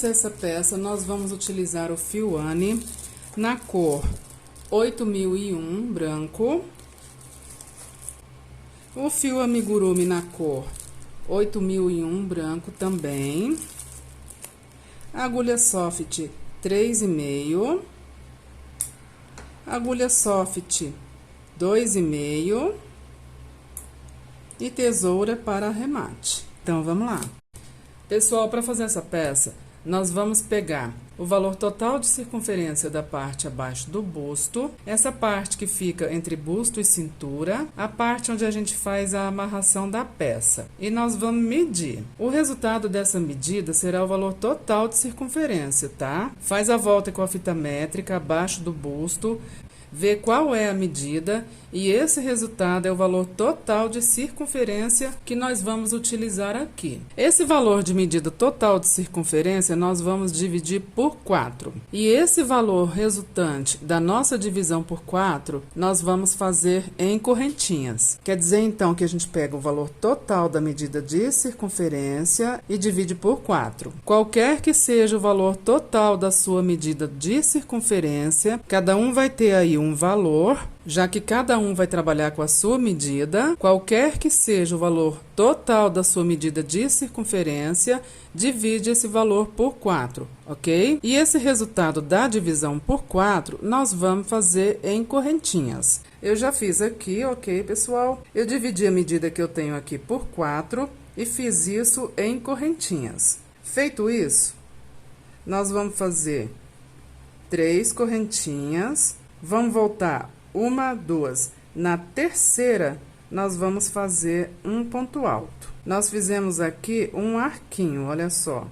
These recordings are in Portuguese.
fazer essa peça, nós vamos utilizar o fio Anne na cor 8001 branco, o fio amigurumi na cor 8001 branco também, agulha soft 3,5, agulha soft 2,5 e tesoura para arremate. Então, vamos lá. Pessoal, para fazer essa peça, nós vamos pegar o valor total de circunferência da parte abaixo do busto, essa parte que fica entre busto e cintura, a parte onde a gente faz a amarração da peça. E nós vamos medir. O resultado dessa medida será o valor total de circunferência, tá? Faz a volta com a fita métrica abaixo do busto, vê qual é a medida e esse resultado é o valor total de circunferência que nós vamos utilizar aqui. Esse valor de medida total de circunferência nós vamos dividir por 4. E esse valor resultante da nossa divisão por 4, nós vamos fazer em correntinhas. Quer dizer, então, que a gente pega o valor total da medida de circunferência e divide por 4. Qualquer que seja o valor total da sua medida de circunferência, cada um vai ter aí um valor, já que cada um vai trabalhar com a sua medida, qualquer que seja o valor total da sua medida de circunferência, divide esse valor por 4, ok? E esse resultado da divisão por 4, nós vamos fazer em correntinhas. Eu já fiz aqui, ok, pessoal? Eu dividi a medida que eu tenho aqui por 4 e fiz isso em correntinhas. Feito isso, nós vamos fazer 3 correntinhas. Vamos voltar 1, 2. Na terceira, nós vamos fazer um ponto alto. Nós fizemos aqui um arquinho, olha só.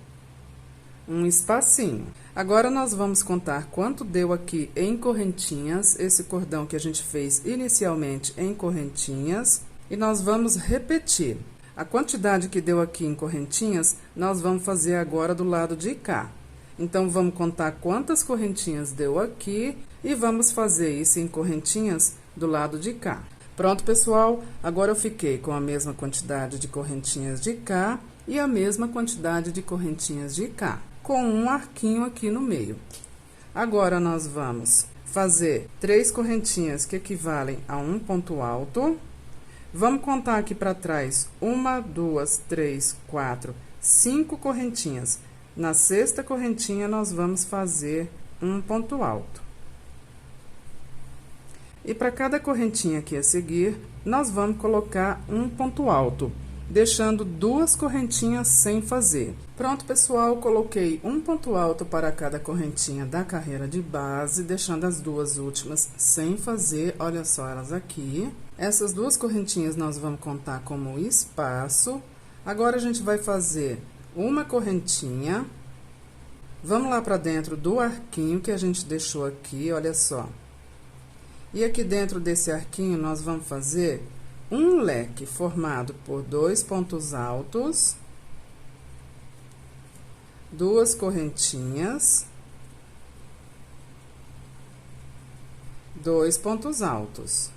Um espacinho. Agora, nós vamos contar quanto deu aqui em correntinhas, esse cordão que a gente fez inicialmente em correntinhas. E nós vamos repetir. A quantidade que deu aqui em correntinhas, nós vamos fazer agora do lado de cá. Então, vamos contar quantas correntinhas deu aqui e vamos fazer isso em correntinhas do lado de cá. Pronto, pessoal? Agora eu fiquei com a mesma quantidade de correntinhas de cá e a mesma quantidade de correntinhas de cá, com um arquinho aqui no meio. Agora, nós vamos fazer 3 correntinhas que equivalem a um ponto alto. Vamos contar aqui para trás 1, 2, 3, 4, 5 correntinhas. Na sexta correntinha, nós vamos fazer um ponto alto. E para cada correntinha aqui a seguir, nós vamos colocar um ponto alto, deixando 2 correntinhas sem fazer. Pronto, pessoal, coloquei um ponto alto para cada correntinha da carreira de base, deixando as 2 últimas sem fazer, olha só elas aqui. Essas 2 correntinhas nós vamos contar como espaço. Agora, a gente vai fazer uma correntinha, vamos lá para dentro do arquinho que a gente deixou aqui, olha só. E aqui dentro desse arquinho, nós vamos fazer um leque formado por 2 pontos altos, 2 correntinhas, 2 pontos altos.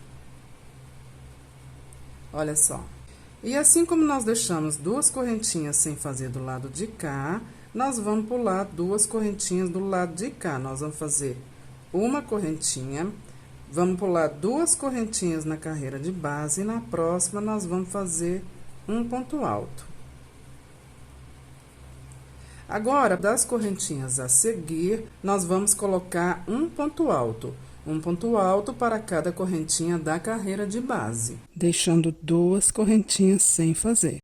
Olha só. E assim como nós deixamos 2 correntinhas sem fazer do lado de cá, nós vamos pular 2 correntinhas do lado de cá. Nós vamos fazer uma correntinha, vamos pular 2 correntinhas na carreira de base e na próxima nós vamos fazer um ponto alto. Agora, das correntinhas a seguir, nós vamos colocar um ponto alto. Um ponto alto para cada correntinha da carreira de base, deixando 2 correntinhas sem fazer.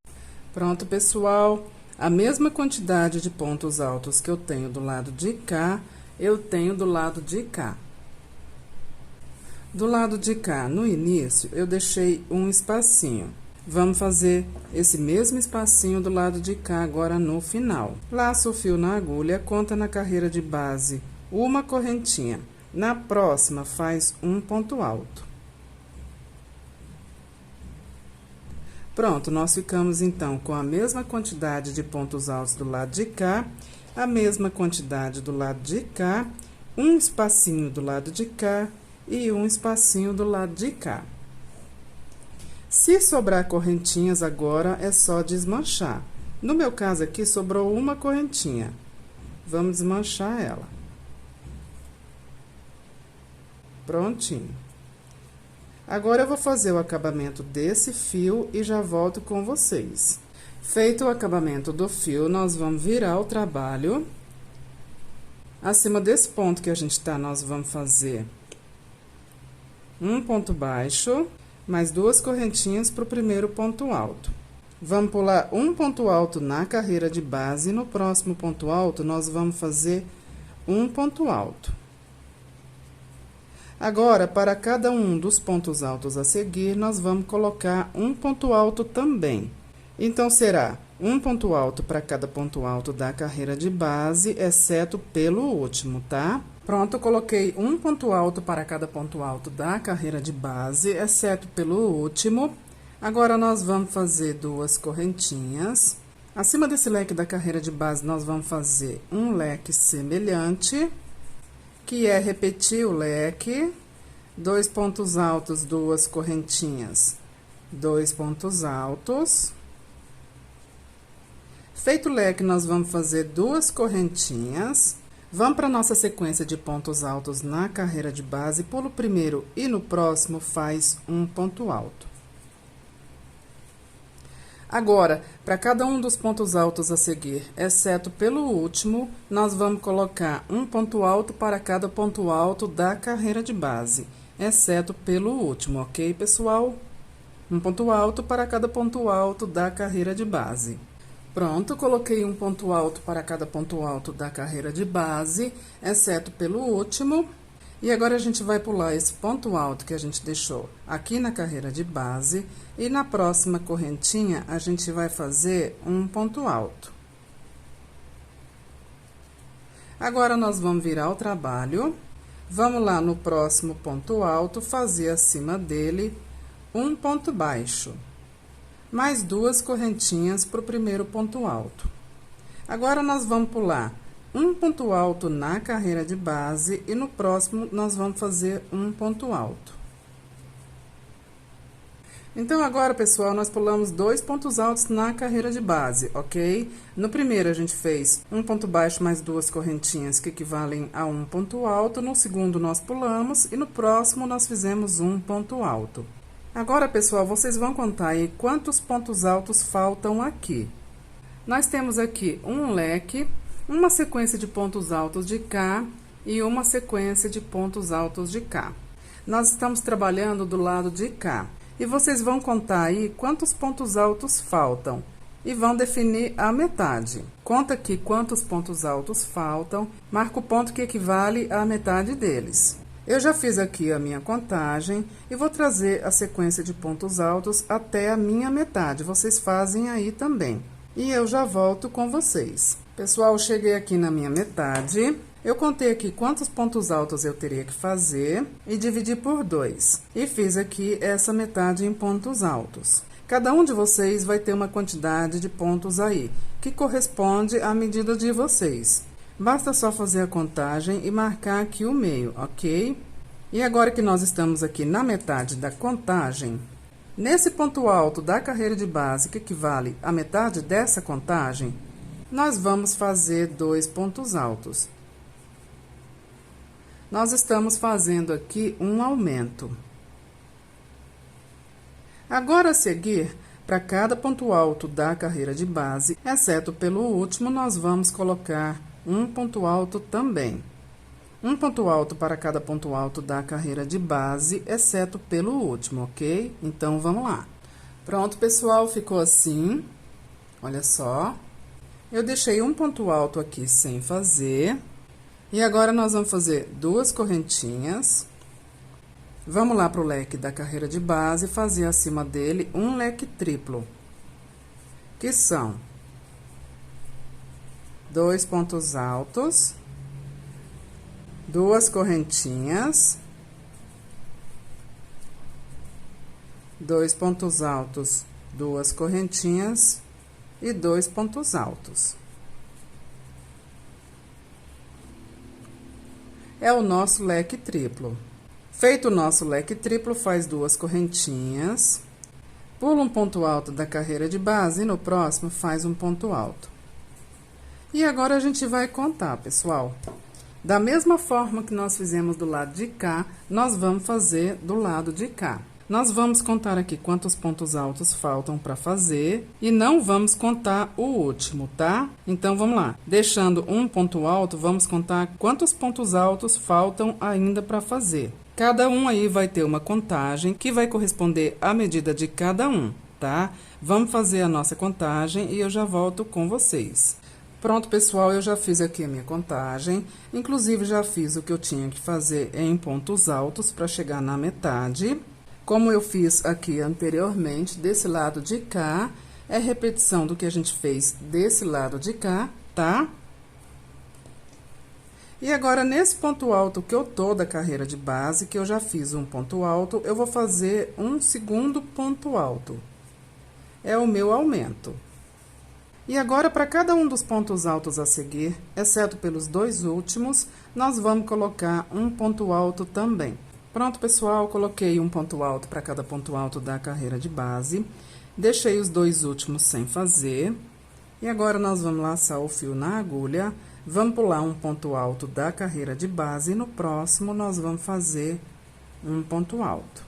Pronto, pessoal, a mesma quantidade de pontos altos que eu tenho do lado de cá, eu tenho do lado de cá. Do lado de cá, no início, eu deixei um espacinho. Vamos fazer esse mesmo espacinho do lado de cá agora no final. Laça o fio na agulha, conta na carreira de base uma correntinha. Na próxima, faz um ponto alto. Pronto, nós ficamos, então, com a mesma quantidade de pontos altos do lado de cá, a mesma quantidade do lado de cá, um espacinho do lado de cá e um espacinho do lado de cá. Se sobrar correntinhas agora, é só desmanchar. No meu caso aqui, sobrou uma correntinha. Vamos desmanchar ela. Prontinho. Agora, eu vou fazer o acabamento desse fio e já volto com vocês. Feito o acabamento do fio, nós vamos virar o trabalho. Acima desse ponto que a gente tá, nós vamos fazer um ponto baixo, mais 2 correntinhas pro primeiro ponto alto. Vamos pular um ponto alto na carreira de base, e no próximo ponto alto, nós vamos fazer um ponto alto. Agora, para cada um dos pontos altos a seguir, nós vamos colocar um ponto alto também. Então, será um ponto alto para cada ponto alto da carreira de base, exceto pelo último, tá? Pronto, eu coloquei um ponto alto para cada ponto alto da carreira de base, exceto pelo último. Agora, nós vamos fazer 2 correntinhas. Acima desse leque da carreira de base, nós vamos fazer um leque semelhante, que é repetir o leque, 2 pontos altos, 2 correntinhas, 2 pontos altos. Feito o leque, nós vamos fazer 2 correntinhas. Vamos para nossa sequência de pontos altos na carreira de base, pula o primeiro e no próximo faz um ponto alto. Agora, para cada um dos pontos altos a seguir, exceto pelo último, nós vamos colocar um ponto alto para cada ponto alto da carreira de base, exceto pelo último, ok, pessoal? Um ponto alto para cada ponto alto da carreira de base. Pronto, coloquei um ponto alto para cada ponto alto da carreira de base, exceto pelo último. E agora, a gente vai pular esse ponto alto que a gente deixou aqui na carreira de base, e na próxima correntinha, a gente vai fazer um ponto alto. Agora, nós vamos virar o trabalho, vamos lá no próximo ponto alto, fazer acima dele um ponto baixo, mais 2 correntinhas para o primeiro ponto alto. Agora, nós vamos pular um ponto alto na carreira de base, e no próximo nós vamos fazer um ponto alto. Então, agora, pessoal, nós pulamos 2 pontos altos na carreira de base, ok? No primeiro, a gente fez um ponto baixo mais 2 correntinhas, que equivalem a um ponto alto. No segundo, nós pulamos, e no próximo, nós fizemos um ponto alto. Agora, pessoal, vocês vão contar aí quantos pontos altos faltam aqui. Nós temos aqui um leque, uma sequência de pontos altos de cá e uma sequência de pontos altos de cá. Nós estamos trabalhando do lado de cá. E vocês vão contar aí quantos pontos altos faltam e vão definir a metade. Conta aqui quantos pontos altos faltam, marca o ponto que equivale à metade deles. Eu já fiz aqui a minha contagem e vou trazer a sequência de pontos altos até a minha metade. Vocês fazem aí também. E eu já volto com vocês. Pessoal, cheguei aqui na minha metade. Eu contei aqui quantos pontos altos eu teria que fazer e dividi por 2. E fiz aqui essa metade em pontos altos. Cada um de vocês vai ter uma quantidade de pontos aí, que corresponde à medida de vocês. Basta só fazer a contagem e marcar aqui o meio, ok? E agora que nós estamos aqui na metade da contagem, nesse ponto alto da carreira de base, que equivale à metade dessa contagem, nós vamos fazer 2 pontos altos. Nós estamos fazendo aqui um aumento. Agora, a seguir, para cada ponto alto da carreira de base, exceto pelo último, nós vamos colocar um ponto alto também. Um ponto alto para cada ponto alto da carreira de base, exceto pelo último, ok? Então, vamos lá. Pronto, pessoal, ficou assim. Olha só. Eu deixei um ponto alto aqui sem fazer. E agora, nós vamos fazer 2 correntinhas. Vamos lá para o leque da carreira de base e fazer acima dele um leque triplo, que são 2 pontos altos, 2 correntinhas, 2 pontos altos, 2 correntinhas e 2 pontos altos. É o nosso leque triplo. Feito o nosso leque triplo, faz 2 correntinhas, pula um ponto alto da carreira de base e no próximo faz um ponto alto. E agora a gente vai contar, pessoal. Da mesma forma que nós fizemos do lado de cá, nós vamos fazer do lado de cá. Nós vamos contar aqui quantos pontos altos faltam para fazer e não vamos contar o último, tá? Então, vamos lá. Deixando um ponto alto, vamos contar quantos pontos altos faltam ainda para fazer. Cada um aí vai ter uma contagem que vai corresponder à medida de cada um, tá? Vamos fazer a nossa contagem e eu já volto com vocês. Pronto, pessoal, eu já fiz aqui a minha contagem, inclusive já fiz o que eu tinha que fazer em pontos altos para chegar na metade. Como eu fiz aqui anteriormente, desse lado de cá, é repetição do que a gente fez desse lado de cá, tá? E agora, nesse ponto alto que eu tô da carreira de base, que eu já fiz um ponto alto, eu vou fazer um segundo ponto alto. É o meu aumento. E agora, para cada um dos pontos altos a seguir, exceto pelos dois últimos, nós vamos colocar um ponto alto também. Pronto, pessoal, coloquei um ponto alto para cada ponto alto da carreira de base. Deixei os dois últimos sem fazer. E agora, nós vamos laçar o fio na agulha. Vamos pular um ponto alto da carreira de base e no próximo, nós vamos fazer um ponto alto.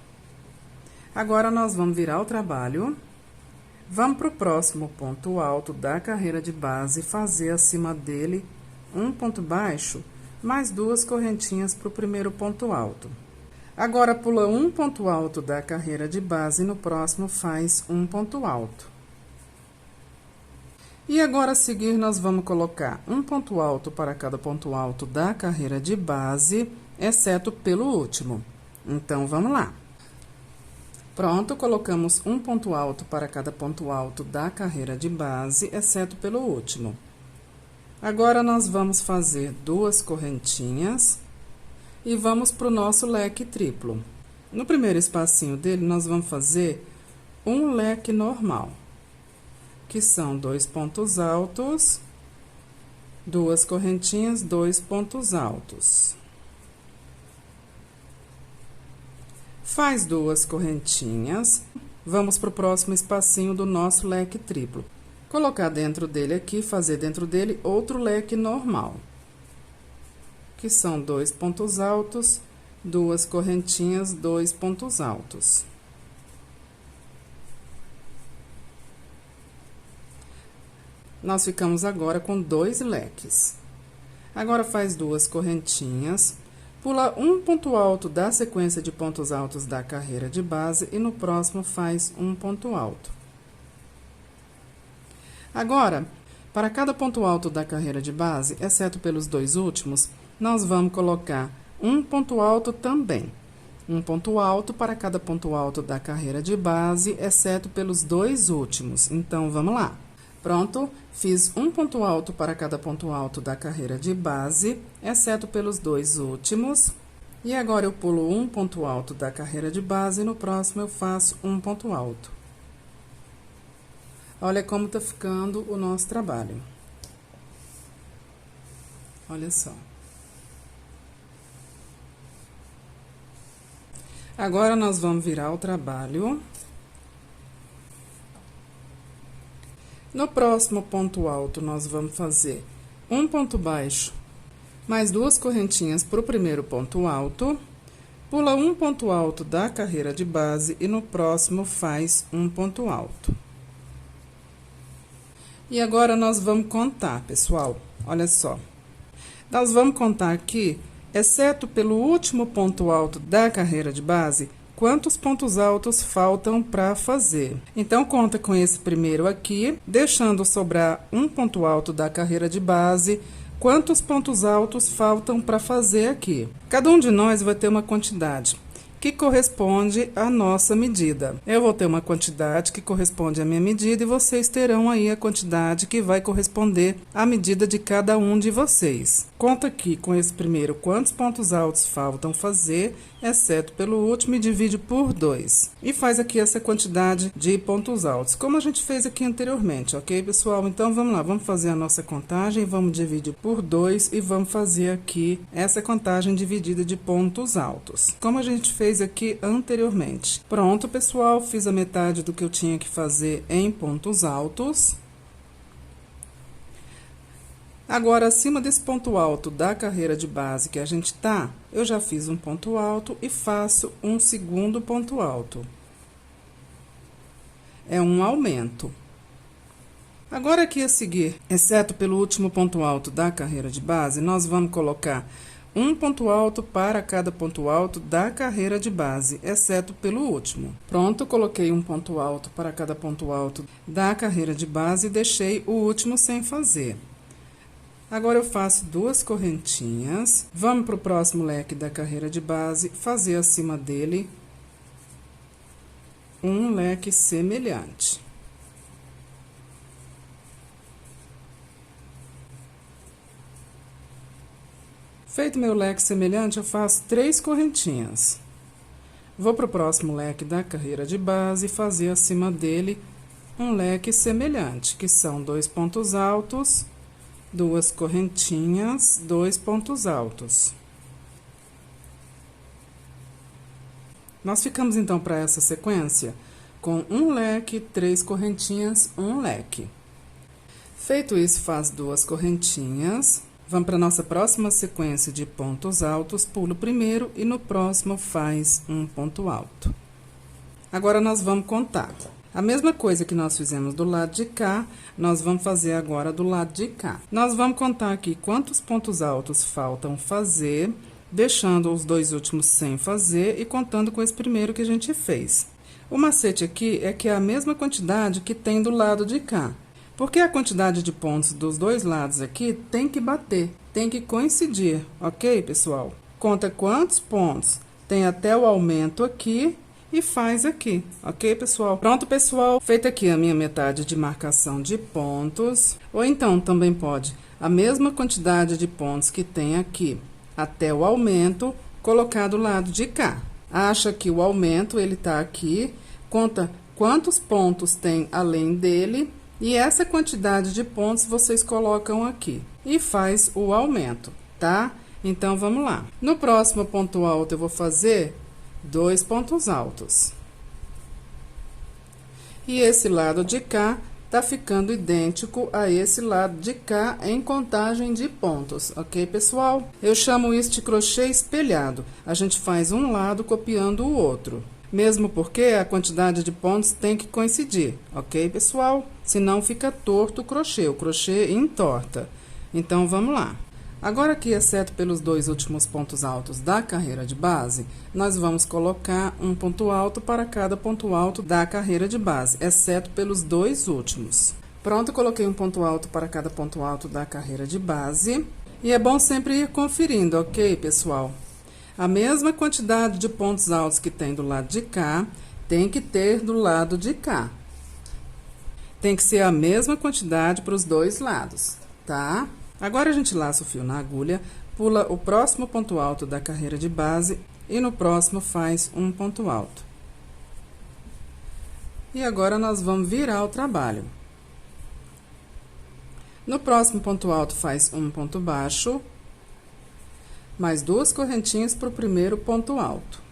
Agora, nós vamos virar o trabalho. Vamos para o próximo ponto alto da carreira de base, fazer acima dele um ponto baixo, mais duas correntinhas para o primeiro ponto alto. Agora, pula um ponto alto da carreira de base e no próximo faz um ponto alto. E agora, a seguir, nós vamos colocar um ponto alto para cada ponto alto da carreira de base, exceto pelo último. Então, vamos lá. Pronto, colocamos um ponto alto para cada ponto alto da carreira de base, exceto pelo último. Agora, nós vamos fazer duas correntinhas e vamos para o nosso leque triplo. No primeiro espacinho dele, nós vamos fazer um leque normal, que são dois pontos altos, duas correntinhas, dois pontos altos. Faz duas correntinhas, vamos para o próximo espacinho do nosso leque triplo. Colocar dentro dele aqui, fazer dentro dele outro leque normal, que são dois pontos altos, duas correntinhas, dois pontos altos. Nós ficamos agora com dois leques. Agora, faz duas correntinhas. Pula um ponto alto da sequência de pontos altos da carreira de base e no próximo faz um ponto alto. Agora, para cada ponto alto da carreira de base, exceto pelos dois últimos, nós vamos colocar um ponto alto também. Um ponto alto para cada ponto alto da carreira de base, exceto pelos dois últimos. Então, vamos lá. Pronto, fiz um ponto alto para cada ponto alto da carreira de base, exceto pelos dois últimos. E agora, eu pulo um ponto alto da carreira de base e no próximo eu faço um ponto alto. Olha como tá ficando o nosso trabalho. Olha só. Agora, nós vamos virar o trabalho. No próximo ponto alto, nós vamos fazer um ponto baixo, mais duas correntinhas para o primeiro ponto alto, pula um ponto alto da carreira de base e no próximo faz um ponto alto. E agora, nós vamos contar, pessoal, olha só. Nós vamos contar aqui, exceto pelo último ponto alto da carreira de base, quantos pontos altos faltam para fazer. Então, conta com esse primeiro aqui, deixando sobrar um ponto alto da carreira de base, quantos pontos altos faltam para fazer aqui. Cada um de nós vai ter uma quantidade que corresponde à nossa medida. Eu vou ter uma quantidade que corresponde à minha medida e vocês terão aí a quantidade que vai corresponder à medida de cada um de vocês. Conta aqui com esse primeiro quantos pontos altos faltam fazer, exceto pelo último, e divide por 2. E faz aqui essa quantidade de pontos altos, como a gente fez aqui anteriormente, ok, pessoal? Então, vamos lá, vamos fazer a nossa contagem, vamos dividir por 2 e vamos fazer aqui essa contagem dividida de pontos altos, como a gente fez aqui anteriormente. Pronto, pessoal, fiz a metade do que eu tinha que fazer em pontos altos. Agora, acima desse ponto alto da carreira de base que a gente tá, eu já fiz um ponto alto e faço um segundo ponto alto. É um aumento. Agora, aqui a seguir, exceto pelo último ponto alto da carreira de base, nós vamos colocar um ponto alto para cada ponto alto da carreira de base, exceto pelo último. Pronto, coloquei um ponto alto para cada ponto alto da carreira de base e deixei o último sem fazer. Agora, eu faço duas correntinhas. Vamos para o próximo leque da carreira de base, fazer acima dele um leque semelhante. Feito meu leque semelhante, eu faço 3 correntinhas. Vou para o próximo leque da carreira de base e fazer acima dele um leque semelhante, que são 2 pontos altos, 2 correntinhas, 2 pontos altos. Nós ficamos, então, para essa sequência com um leque, 3 correntinhas, um leque. Feito isso, faz 2 correntinhas. Vamos para a nossa próxima sequência de pontos altos, pula o primeiro e no próximo faz um ponto alto. Agora, nós vamos contar. A mesma coisa que nós fizemos do lado de cá, nós vamos fazer agora do lado de cá. Nós vamos contar aqui quantos pontos altos faltam fazer, deixando os 2 últimos sem fazer e contando com esse primeiro que a gente fez. O macete aqui é que é a mesma quantidade que tem do lado de cá. Porque a quantidade de pontos dos 2 lados aqui tem que bater, tem que coincidir, ok, pessoal? Conta quantos pontos tem até o aumento aqui e faz aqui, ok, pessoal? Pronto, pessoal, feita aqui a minha metade de marcação de pontos, ou então também pode a mesma quantidade de pontos que tem aqui até o aumento, colocar do lado de cá. Acha que o aumento, ele tá aqui, conta quantos pontos tem além dele, e essa quantidade de pontos vocês colocam aqui, e faz o aumento, tá? Então, vamos lá. No próximo ponto alto, eu vou fazer 2 pontos altos. E esse lado de cá tá ficando idêntico a esse lado de cá em contagem de pontos, ok, pessoal? Eu chamo isso de crochê espelhado. A gente faz um lado copiando o outro. Mesmo porque a quantidade de pontos tem que coincidir, ok, pessoal? Senão fica torto o crochê entorta. Então, vamos lá. Agora, aqui, exceto pelos 2 últimos pontos altos da carreira de base, nós vamos colocar um ponto alto para cada ponto alto da carreira de base, exceto pelos 2 últimos. Pronto, coloquei um ponto alto para cada ponto alto da carreira de base. E é bom sempre ir conferindo, ok, pessoal? A mesma quantidade de pontos altos que tem do lado de cá, tem que ter do lado de cá. Tem que ser a mesma quantidade para os 2 lados, tá? Agora, a gente laça o fio na agulha, pula o próximo ponto alto da carreira de base e no próximo faz um ponto alto. E agora, nós vamos virar o trabalho. No próximo ponto alto, faz um ponto baixo, mais 2 correntinhas para o primeiro ponto alto.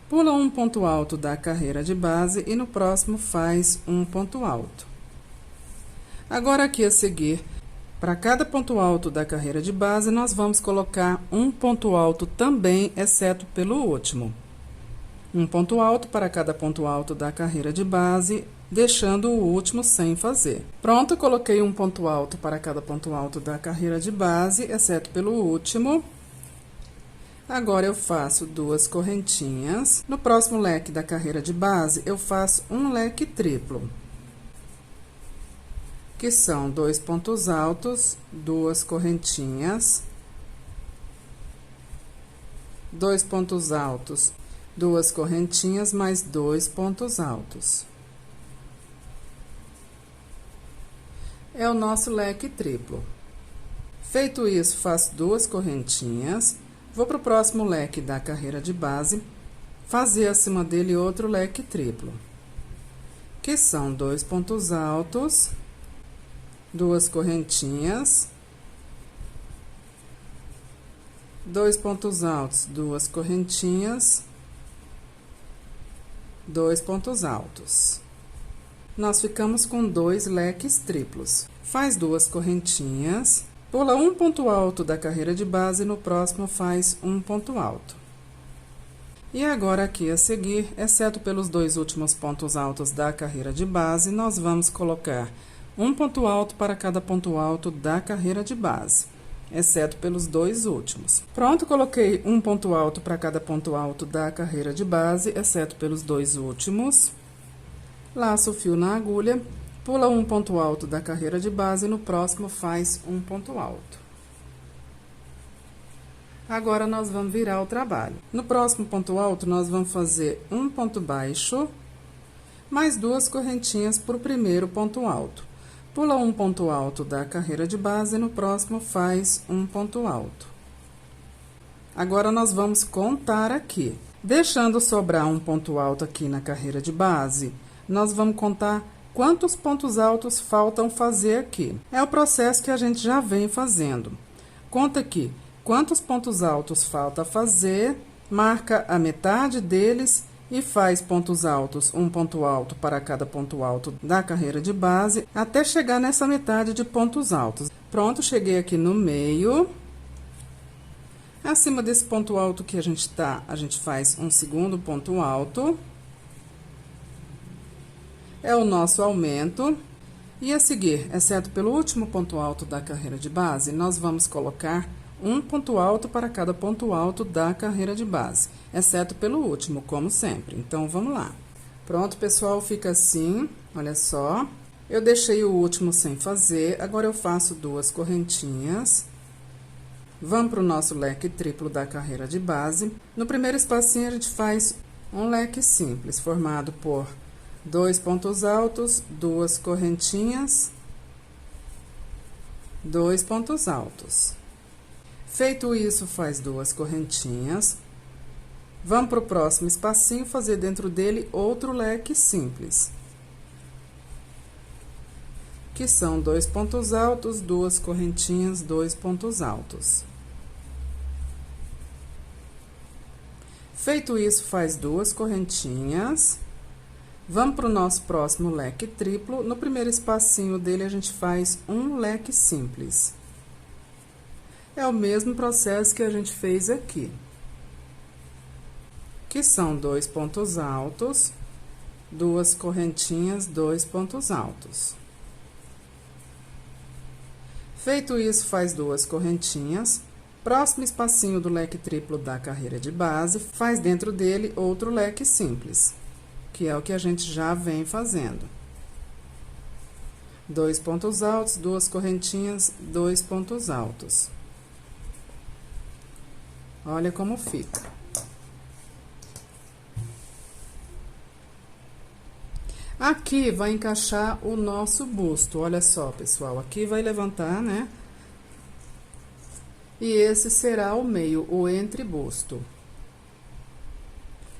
Pula um ponto alto da carreira de base e no próximo faz um ponto alto. Agora, aqui a seguir, para cada ponto alto da carreira de base, nós vamos colocar um ponto alto também, exceto pelo último. Um ponto alto para cada ponto alto da carreira de base, deixando o último sem fazer. Pronto, coloquei um ponto alto para cada ponto alto da carreira de base, exceto pelo último. Agora, eu faço 2 correntinhas. No próximo leque da carreira de base, eu faço um leque triplo, que são 2 pontos altos, 2 correntinhas, 2 pontos altos, 2 correntinhas, mais 2 pontos altos. É o nosso leque triplo. Feito isso, faço 2 correntinhas, vou para o próximo leque da carreira de base, fazer acima dele outro leque triplo, que são 2 pontos altos, 2 correntinhas, 2 pontos altos, 2 correntinhas, 2 pontos altos. Nós ficamos com 2 leques triplos. Faz 2 correntinhas, Pula um ponto alto da carreira de base, no próximo faz um ponto alto. E agora aqui a seguir, exceto pelos dois últimos pontos altos da carreira de base, nós vamos colocar um ponto alto para cada ponto alto da carreira de base, exceto pelos dois últimos. Pronto, coloquei um ponto alto para cada ponto alto da carreira de base, exceto pelos dois últimos. Laço o fio na agulha, pula um ponto alto da carreira de base, no próximo faz um ponto alto. Agora, nós vamos virar o trabalho. No próximo ponto alto, nós vamos fazer um ponto baixo, mais duas correntinhas para o primeiro ponto alto. Pula um ponto alto da carreira de base, no próximo faz um ponto alto. Agora, nós vamos contar aqui. Deixando sobrar um ponto alto aqui na carreira de base, nós vamos contar quantos pontos altos faltam fazer aqui. É o processo que a gente já vem fazendo. Conta aqui quantos pontos altos falta fazer, marca a metade deles e faz pontos altos, um ponto alto para cada ponto alto da carreira de base, até chegar nessa metade de pontos altos. Pronto, cheguei aqui no meio. Acima desse ponto alto que a gente faz um segundo ponto alto. É o nosso aumento. E a seguir, exceto pelo último ponto alto da carreira de base, nós vamos colocar um ponto alto para cada ponto alto da carreira de base, exceto pelo último, como sempre. Então, vamos lá. Pronto, pessoal, fica assim, olha só. Eu deixei o último sem fazer, agora eu faço duas correntinhas. Vamos para o nosso leque triplo da carreira de base. No primeiro espacinho, a gente faz um leque simples, formado por dois pontos altos, duas correntinhas, dois pontos altos. Feito isso, faz duas correntinhas. Vamos para o próximo espacinho, fazer dentro dele outro leque simples. Que são dois pontos altos, duas correntinhas, dois pontos altos. Feito isso, faz duas correntinhas. Vamos para o nosso próximo leque triplo. No primeiro espacinho dele, a gente faz um leque simples. É o mesmo processo que a gente fez aqui. Que são dois pontos altos, duas correntinhas, dois pontos altos. Feito isso, faz duas correntinhas. Próximo espacinho do leque triplo da carreira de base, faz dentro dele outro leque simples, que é o que a gente já vem fazendo. Dois pontos altos, duas correntinhas, dois pontos altos. Olha como fica. Aqui vai encaixar o nosso busto, olha só, pessoal. Aqui vai levantar, né? E esse será o meio, o entrebusto.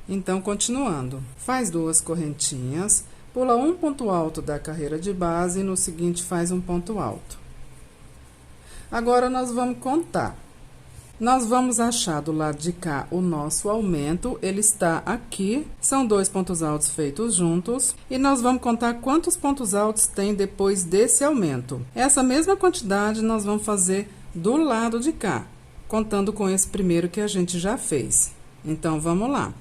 Então, continuando. Faz duas correntinhas, pula um ponto alto da carreira de base e no seguinte faz um ponto alto. Agora, nós vamos contar. Nós vamos achar do lado de cá o nosso aumento, ele está aqui, são dois pontos altos feitos juntos, e nós vamos contar quantos pontos altos tem depois desse aumento. Essa mesma quantidade nós vamos fazer do lado de cá, contando com esse primeiro que a gente já fez. Então, vamos lá.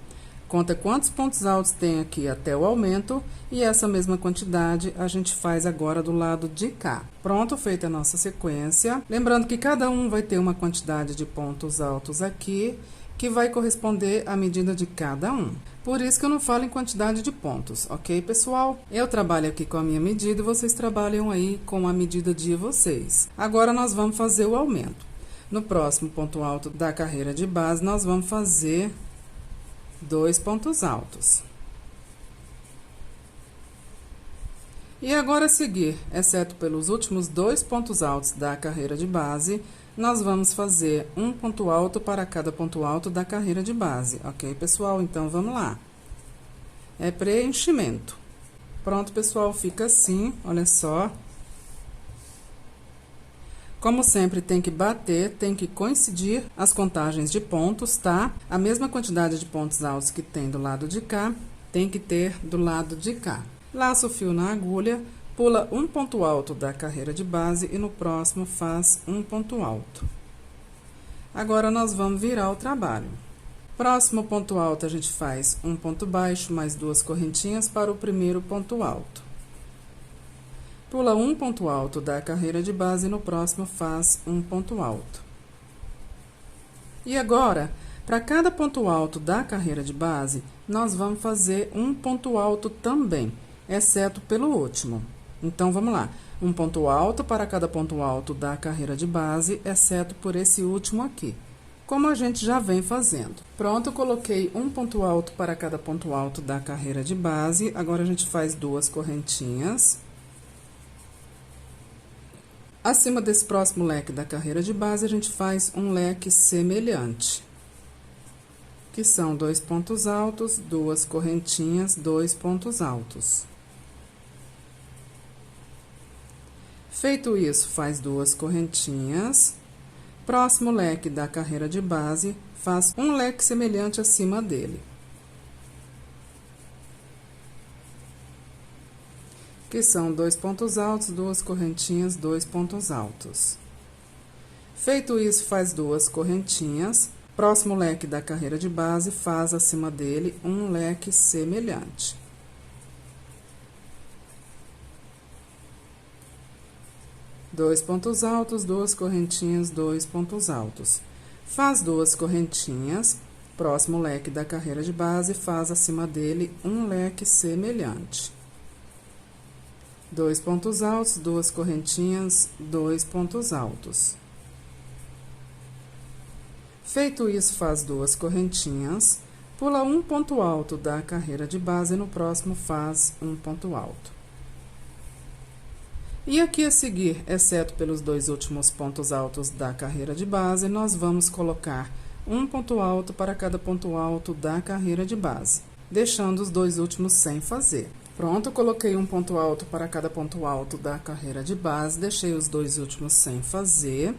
Conta quantos pontos altos tem aqui até o aumento, e essa mesma quantidade a gente faz agora do lado de cá. Pronto, feita a nossa sequência. Lembrando que cada um vai ter uma quantidade de pontos altos aqui, que vai corresponder à medida de cada um. Por isso que eu não falo em quantidade de pontos, ok, pessoal? Eu trabalho aqui com a minha medida e vocês trabalham aí com a medida de vocês. Agora, nós vamos fazer o aumento. No próximo ponto alto da carreira de base, nós vamos fazer dois pontos altos. E agora, a seguir, exceto pelos últimos dois pontos altos da carreira de base, nós vamos fazer um ponto alto para cada ponto alto da carreira de base, ok, pessoal? Então, vamos lá. É preenchimento. Pronto, pessoal, fica assim, olha só. Como sempre, tem que bater, tem que coincidir as contagens de pontos, tá? A mesma quantidade de pontos altos que tem do lado de cá, tem que ter do lado de cá. Laço o fio na agulha, pula um ponto alto da carreira de base e no próximo faz um ponto alto. Agora, nós vamos virar o trabalho. Próximo ponto alto, a gente faz um ponto baixo, mais 2 correntinhas para o primeiro ponto alto. Pula um ponto alto da carreira de base e no próximo faz um ponto alto. E agora, para cada ponto alto da carreira de base, nós vamos fazer um ponto alto também, exceto pelo último. Então, vamos lá. Um ponto alto para cada ponto alto da carreira de base, exceto por esse último aqui, como a gente já vem fazendo. Pronto, eu coloquei um ponto alto para cada ponto alto da carreira de base. Agora, a gente faz 2 correntinhas. Acima desse próximo leque da carreira de base, a gente faz um leque semelhante, que são 2 pontos altos, 2 correntinhas, 2 pontos altos. Feito isso, faz 2 correntinhas. Próximo leque da carreira de base, faz um leque semelhante acima dele, que são 2 pontos altos, 2 correntinhas, 2 pontos altos. Feito isso, faz 2 correntinhas. Próximo leque da carreira de base, faz acima dele um leque semelhante. Dois pontos altos, 2 correntinhas, 2 pontos altos. Faz 2 correntinhas. Próximo leque da carreira de base, faz acima dele um leque semelhante. 2 pontos altos, 2 correntinhas, 2 pontos altos. Feito isso, faz 2 correntinhas, pula um ponto alto da carreira de base e no próximo faz um ponto alto. E aqui a seguir, exceto pelos 2 últimos pontos altos da carreira de base, nós vamos colocar um ponto alto para cada ponto alto da carreira de base, deixando os 2 últimos sem fazer. Pronto, eu coloquei um ponto alto para cada ponto alto da carreira de base, deixei os 2 últimos sem fazer.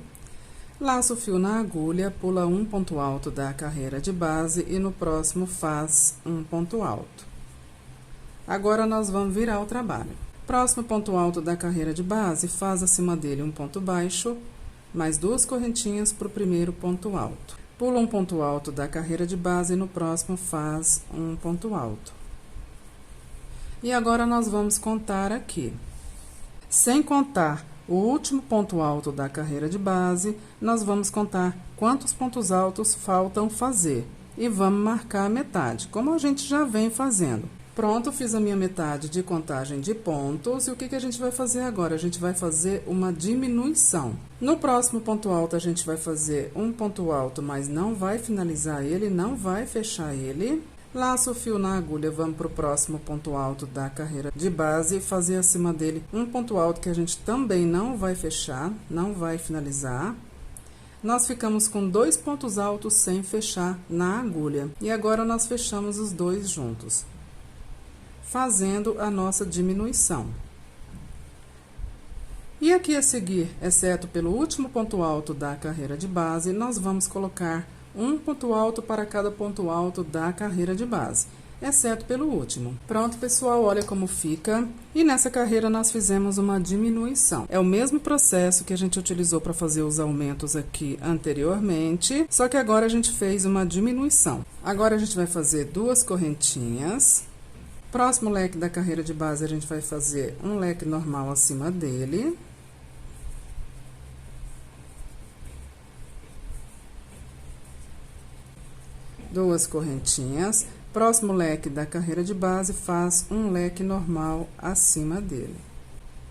Laço o fio na agulha, pula um ponto alto da carreira de base e no próximo faz um ponto alto. Agora, nós vamos virar o trabalho. Próximo ponto alto da carreira de base, faz acima dele um ponto baixo, mais 2 correntinhas para o primeiro ponto alto. Pula um ponto alto da carreira de base e no próximo faz um ponto alto. E agora, nós vamos contar aqui. Sem contar o último ponto alto da carreira de base, nós vamos contar quantos pontos altos faltam fazer. E vamos marcar a metade, como a gente já vem fazendo. Pronto, fiz a minha metade de contagem de pontos. E o que a gente vai fazer agora? A gente vai fazer uma diminuição. No próximo ponto alto, a gente vai fazer um ponto alto, mas não vai finalizar ele, não vai fechar ele. Laço o fio na agulha, vamos para o próximo ponto alto da carreira de base e fazer acima dele um ponto alto que a gente também não vai fechar, não vai finalizar. Nós ficamos com 2 pontos altos sem fechar na agulha. E agora, nós fechamos os 2 juntos, fazendo a nossa diminuição. E aqui a seguir, exceto pelo último ponto alto da carreira de base, nós vamos colocar um ponto alto para cada ponto alto da carreira de base, exceto pelo último. Pronto, pessoal, olha como fica. E nessa carreira nós fizemos uma diminuição. É o mesmo processo que a gente utilizou para fazer os aumentos aqui anteriormente, só que agora a gente fez uma diminuição. Agora a gente vai fazer 2 correntinhas. Próximo leque da carreira de base, a gente vai fazer um leque normal acima dele. Duas correntinhas. Próximo leque da carreira de base, faz um leque normal acima dele.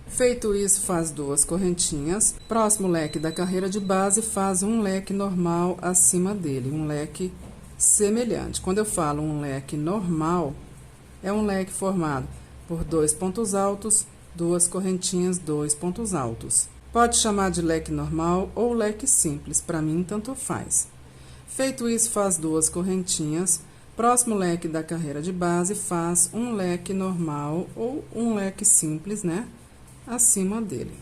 Feito isso, faz 2 correntinhas. Próximo leque da carreira de base, faz um leque normal acima dele, um leque semelhante. Quando eu falo um leque normal, é um leque formado por 2 pontos altos, 2 correntinhas, 2 pontos altos. Pode chamar de leque normal ou leque simples, para mim tanto faz. Feito isso, faz 2 correntinhas. Próximo leque da carreira de base, faz um leque normal ou um leque simples, né? Acima dele.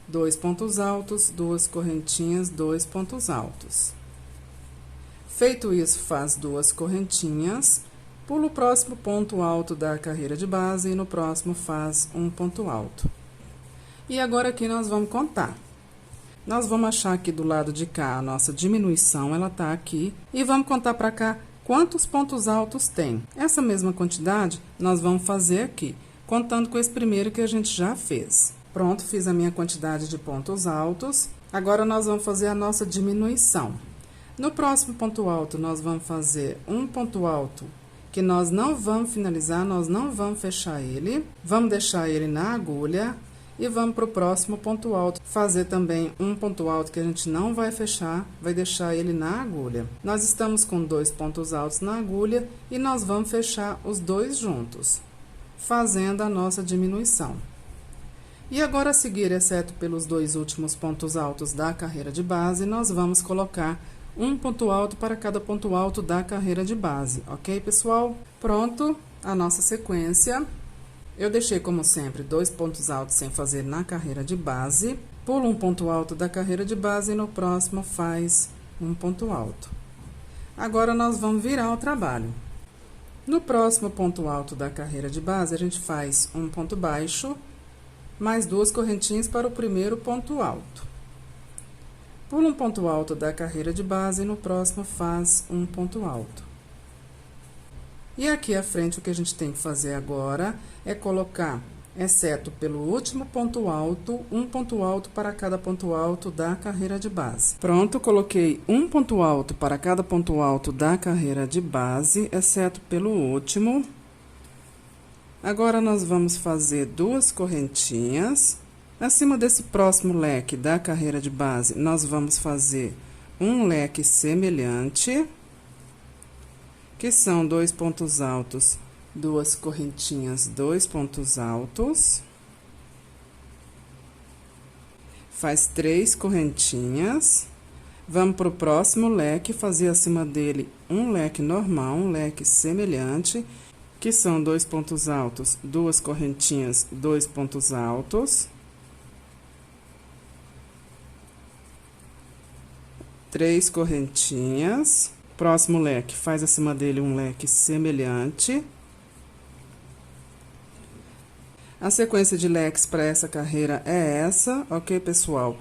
2 pontos altos, 2 correntinhas, 2 pontos altos. Feito isso, faz 2 correntinhas. Pula o próximo ponto alto da carreira de base e no próximo faz um ponto alto. E agora aqui nós vamos contar. Nós vamos achar aqui do lado de cá a nossa diminuição, ela tá aqui, e vamos contar para cá quantos pontos altos tem. Essa mesma quantidade nós vamos fazer aqui, contando com esse primeiro que a gente já fez. Pronto, fiz a minha quantidade de pontos altos. Agora nós vamos fazer a nossa diminuição. No próximo ponto alto, nós vamos fazer um ponto alto que nós não vamos finalizar, nós não vamos fechar ele. Vamos deixar ele na agulha. E vamos para o próximo ponto alto, fazer também um ponto alto que a gente não vai fechar, vai deixar ele na agulha. Nós estamos com 2 pontos altos na agulha e nós vamos fechar os dois juntos, fazendo a nossa diminuição. E agora a seguir, exceto pelos 2 últimos pontos altos da carreira de base, nós vamos colocar um ponto alto para cada ponto alto da carreira de base, ok, pessoal? Pronto, a nossa sequência. Eu deixei, como sempre, 2 pontos altos sem fazer na carreira de base. Pula um ponto alto da carreira de base e no próximo faz um ponto alto. Agora, nós vamos virar o trabalho. No próximo ponto alto da carreira de base, a gente faz um ponto baixo, mais 2 correntinhas para o primeiro ponto alto. Pula um ponto alto da carreira de base e no próximo faz um ponto alto. E aqui à frente, o que a gente tem que fazer agora é colocar, exceto pelo último ponto alto, um ponto alto para cada ponto alto da carreira de base. Pronto, coloquei um ponto alto para cada ponto alto da carreira de base, exceto pelo último. Agora, nós vamos fazer 2 correntinhas. Acima desse próximo leque da carreira de base, nós vamos fazer um leque semelhante, que são 2 pontos altos, 2 correntinhas, 2 pontos altos. Faz 3 correntinhas. Vamos para o próximo leque, fazer acima dele um leque normal, um leque semelhante, que são 2 pontos altos, 2 correntinhas, 2 pontos altos. 3 correntinhas. Próximo leque, faz acima dele um leque semelhante. A sequência de leques para essa carreira é essa, ok, pessoal?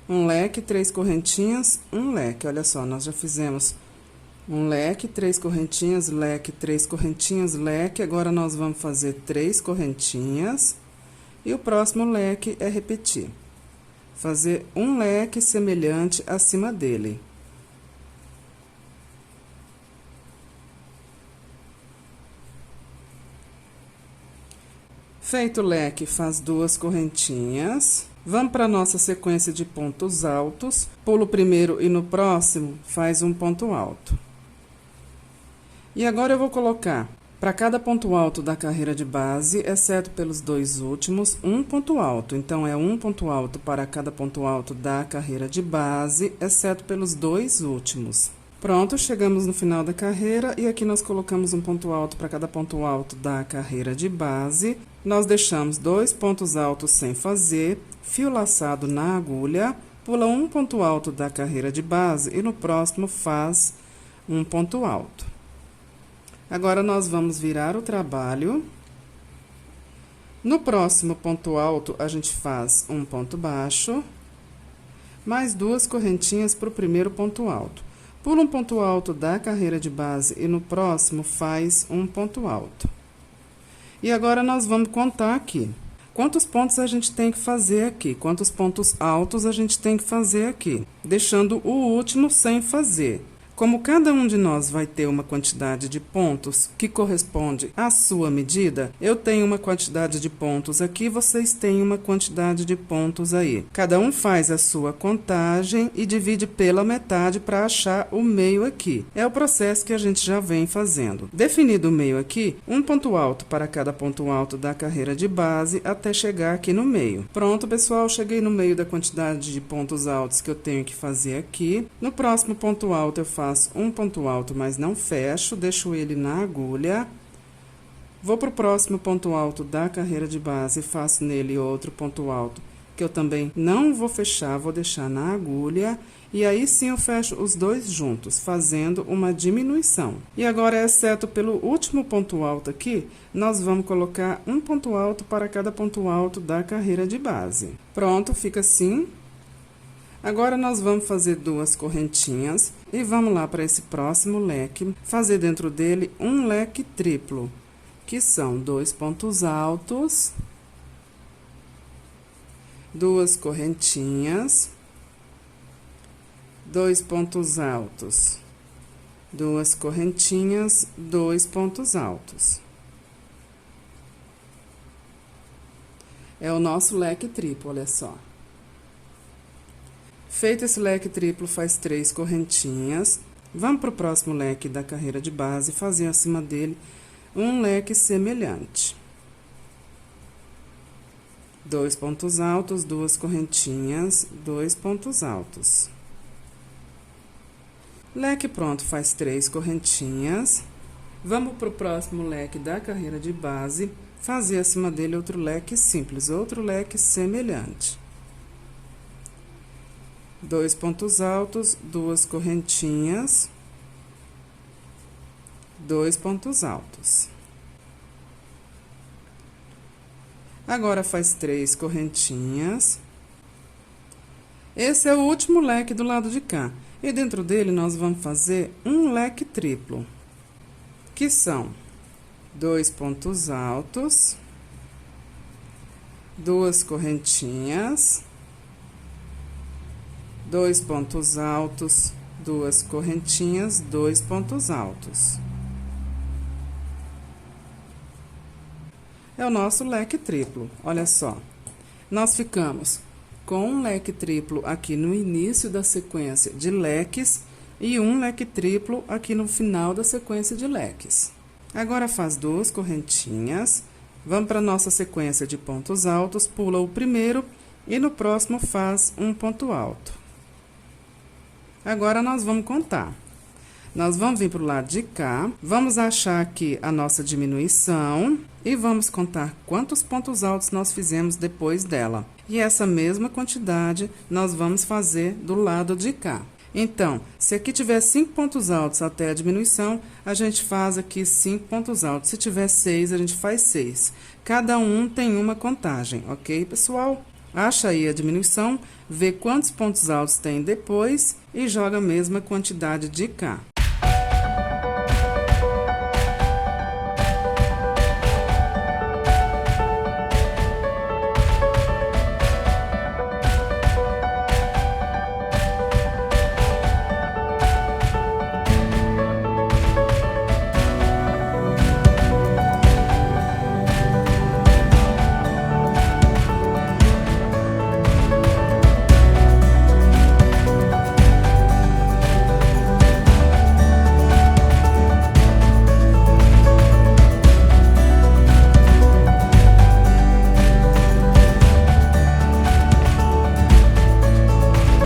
Um leque, 3 correntinhas, um leque. Olha só, nós já fizemos um leque, 3 correntinhas, leque, 3 correntinhas, leque. Agora, nós vamos fazer 3 correntinhas. E o próximo leque é repetir. Fazer um leque semelhante acima dele. Feito o leque, faz 2 correntinhas. Vamos para a nossa sequência de pontos altos. Pula o primeiro e no próximo faz um ponto alto. E agora eu vou colocar para cada ponto alto da carreira de base, exceto pelos 2 últimos, um ponto alto. Então, é um ponto alto para cada ponto alto da carreira de base, exceto pelos 2 últimos. Pronto, chegamos no final da carreira e aqui nós colocamos um ponto alto para cada ponto alto da carreira de base. Nós deixamos 2 pontos altos sem fazer, fio laçado na agulha, pula um ponto alto da carreira de base e no próximo faz um ponto alto. Agora, nós vamos virar o trabalho. No próximo ponto alto, a gente faz um ponto baixo, mais 2 correntinhas para o primeiro ponto alto. Pula um ponto alto da carreira de base e no próximo faz um ponto alto. E agora, nós vamos contar aqui. Quantos pontos a gente tem que fazer aqui? Quantos pontos altos a gente tem que fazer aqui? Deixando o último sem fazer. Como cada um de nós vai ter uma quantidade de pontos que corresponde à sua medida, eu tenho uma quantidade de pontos aqui, vocês têm uma quantidade de pontos aí. Cada um faz a sua contagem e divide pela metade para achar o meio aqui. É o processo que a gente já vem fazendo. Definido o meio aqui, um ponto alto para cada ponto alto da carreira de base até chegar aqui no meio. Pronto, pessoal, cheguei no meio da quantidade de pontos altos que eu tenho que fazer aqui. No próximo ponto alto, eu faço um ponto alto, mas não fecho, deixo ele na agulha. Vou para o próximo ponto alto da carreira de base, faço nele outro ponto alto, que eu também não vou fechar, vou deixar na agulha. E aí sim eu fecho os dois juntos, fazendo uma diminuição. E agora, exceto pelo último ponto alto aqui, nós vamos colocar um ponto alto para cada ponto alto da carreira de base. Pronto, fica assim. Agora, nós vamos fazer 2 correntinhas e vamos lá para esse próximo leque, fazer dentro dele um leque triplo, que são 2 pontos altos, 2 correntinhas, 2 pontos altos, 2 correntinhas, 2 pontos altos. É o nosso leque triplo, olha só. Feito esse leque triplo, faz 3 correntinhas. Vamos para o próximo leque da carreira de base, fazer acima dele um leque semelhante. 2 pontos altos, 2 correntinhas, 2 pontos altos. Leque pronto, faz 3 correntinhas. Vamos para o próximo leque da carreira de base, fazer acima dele outro leque simples, outro leque semelhante. 2 pontos altos, 2 correntinhas, 2 pontos altos. Agora, faz 3 correntinhas. Esse é o último leque do lado de cá. E dentro dele, nós vamos fazer um leque triplo, que são 2 pontos altos, 2 correntinhas, 2 pontos altos, 2 correntinhas, 2 pontos altos. É o nosso leque triplo, olha só. Nós ficamos com um leque triplo aqui no início da sequência de leques e um leque triplo aqui no final da sequência de leques. Agora, faz 2 correntinhas, vamos para a nossa sequência de pontos altos, pula o primeiro e no próximo faz um ponto alto. Agora, nós vamos contar. Nós vamos vir para o lado de cá, vamos achar aqui a nossa diminuição e vamos contar quantos pontos altos nós fizemos depois dela. E essa mesma quantidade nós vamos fazer do lado de cá. Então, se aqui tiver 5 pontos altos até a diminuição, a gente faz aqui 5 pontos altos. Se tiver 6, a gente faz 6. Cada um tem uma contagem, ok, pessoal? Acha aí a diminuição, vê quantos pontos altos tem depois e joga a mesma quantidade de cá.